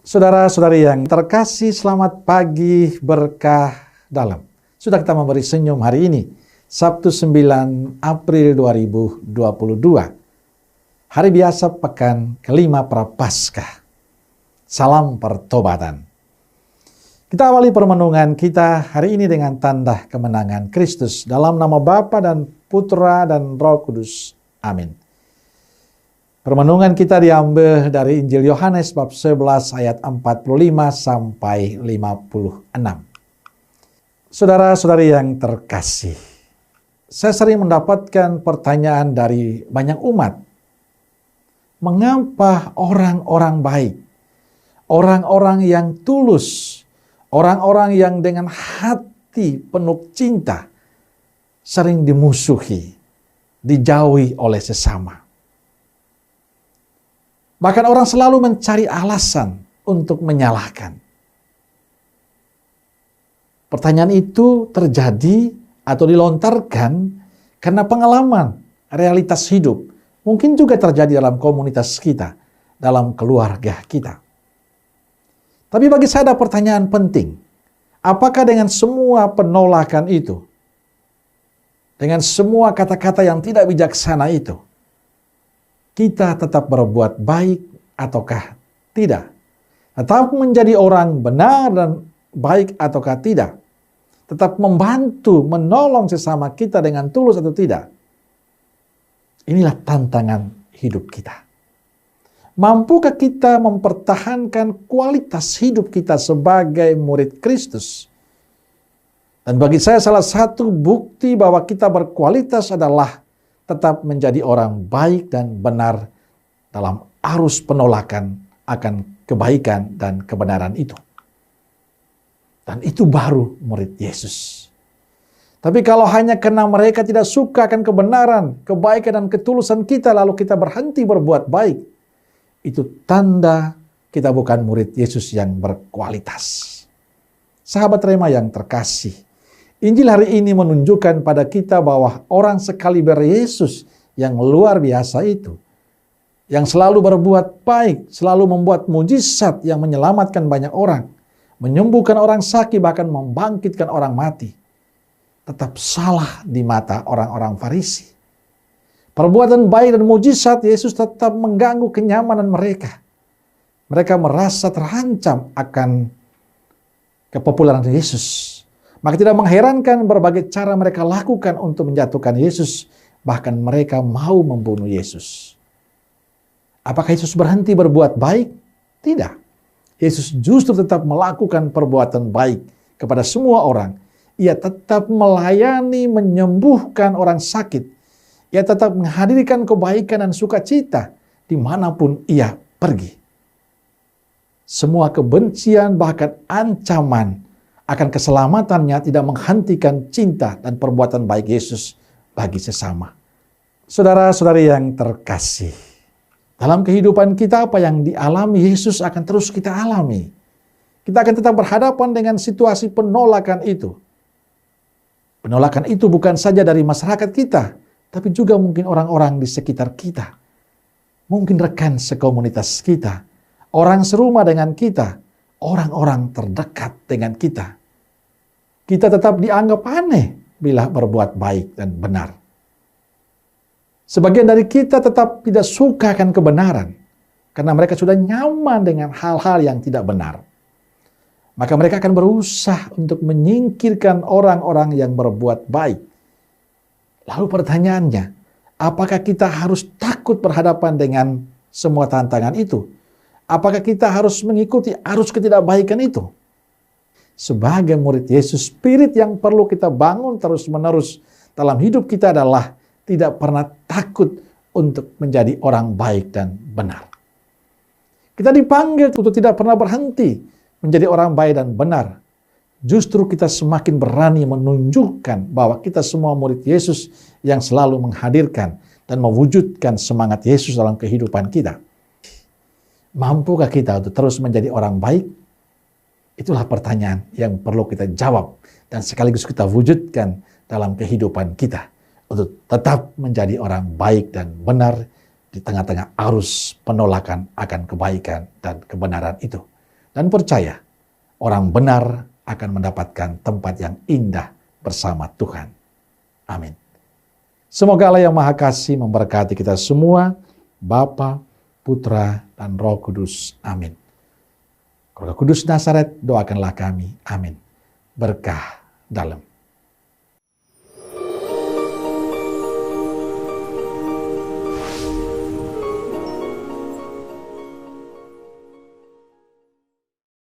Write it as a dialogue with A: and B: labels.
A: Saudara-saudari yang terkasih, selamat pagi berkah dalam. Sudah kita memberi senyum hari ini, Sabtu 9 April 2022. Hari biasa pekan kelima Prapaskah. Salam pertobatan. Kita awali permenungan kita hari ini dengan tanda kemenangan Kristus. Dalam nama Bapa dan Putra dan Roh Kudus. Amin. Permenungan kita diambil dari Injil Yohanes bab 11 ayat 45 sampai 56. Saudara-saudari yang terkasih, saya sering mendapatkan pertanyaan dari banyak umat. Mengapa orang-orang baik, orang-orang yang tulus, orang-orang yang dengan hati penuh cinta sering dimusuhi, dijauhi oleh sesama? Bahkan orang selalu mencari alasan untuk menyalahkan. Pertanyaan itu terjadi atau dilontarkan karena pengalaman realitas hidup. Mungkin juga terjadi dalam komunitas kita, dalam keluarga kita. Tapi bagi saya ada pertanyaan penting. Apakah dengan semua penolakan itu, dengan semua kata-kata yang tidak bijaksana itu, kita tetap berbuat baik ataukah tidak? Tetap menjadi orang benar dan baik ataukah tidak? Tetap membantu, menolong sesama kita dengan tulus atau tidak? Inilah tantangan hidup kita. Mampukah kita mempertahankan kualitas hidup kita sebagai murid Kristus? Dan bagi saya salah satu bukti bahwa kita berkualitas adalah tetap menjadi orang baik dan benar dalam arus penolakan akan kebaikan dan kebenaran itu. Dan itu baru murid Yesus. Tapi kalau hanya karena mereka tidak suka akan kebenaran, kebaikan dan ketulusan kita, lalu kita berhenti berbuat baik, itu tanda kita bukan murid Yesus yang berkualitas. Sahabat Rema yang terkasih, Injil hari ini menunjukkan pada kita bahwa orang sekaliber Yesus yang luar biasa itu, yang selalu berbuat baik, selalu membuat mujizat yang menyelamatkan banyak orang, menyembuhkan orang sakit, bahkan membangkitkan orang mati, tetap salah di mata orang-orang Farisi. Perbuatan baik dan mujizat Yesus tetap mengganggu kenyamanan mereka. Mereka merasa terancam akan kepopularan Yesus. Maka tidak mengherankan berbagai cara mereka lakukan untuk menjatuhkan Yesus. Bahkan mereka mau membunuh Yesus. Apakah Yesus berhenti berbuat baik? Tidak. Yesus justru tetap melakukan perbuatan baik kepada semua orang. Ia tetap melayani, menyembuhkan orang sakit. Ia tetap menghadirkan kebaikan dan sukacita dimanapun ia pergi. Semua kebencian bahkan ancaman akan keselamatannya tidak menghentikan cinta dan perbuatan baik Yesus bagi sesama. Saudara-saudari yang terkasih, dalam kehidupan kita apa yang dialami Yesus akan terus kita alami. Kita akan tetap berhadapan dengan situasi penolakan itu. Penolakan itu bukan saja dari masyarakat kita, tapi juga mungkin orang-orang di sekitar kita. Mungkin rekan sekomunitas kita, orang serumah dengan kita, orang-orang terdekat dengan kita. Kita tetap dianggap aneh bila berbuat baik dan benar. Sebagian dari kita tetap tidak suka akan kebenaran, karena mereka sudah nyaman dengan hal-hal yang tidak benar. Maka mereka akan berusaha untuk menyingkirkan orang-orang yang berbuat baik. Lalu pertanyaannya, apakah kita harus takut berhadapan dengan semua tantangan itu? Apakah kita harus mengikuti arus ketidakbaikan itu? Sebagai murid Yesus, spirit yang perlu kita bangun terus-menerus dalam hidup kita adalah tidak pernah takut untuk menjadi orang baik dan benar. Kita dipanggil untuk tidak pernah berhenti menjadi orang baik dan benar. Justru kita semakin berani menunjukkan bahwa kita semua murid Yesus yang selalu menghadirkan dan mewujudkan semangat Yesus dalam kehidupan kita. Mampukah kita untuk terus menjadi orang baik? Itulah pertanyaan yang perlu kita jawab dan sekaligus kita wujudkan dalam kehidupan kita untuk tetap menjadi orang baik dan benar di tengah-tengah arus penolakan akan kebaikan dan kebenaran itu. dan percaya orang benar akan mendapatkan tempat yang indah bersama Tuhan. Amin. Semoga Allah yang Maha Kasih memberkati kita semua, Bapa, Putra, dan Roh Kudus. Amin. Keluarga Kudus Nazaret, doakanlah kami. Amin. Berkah dalam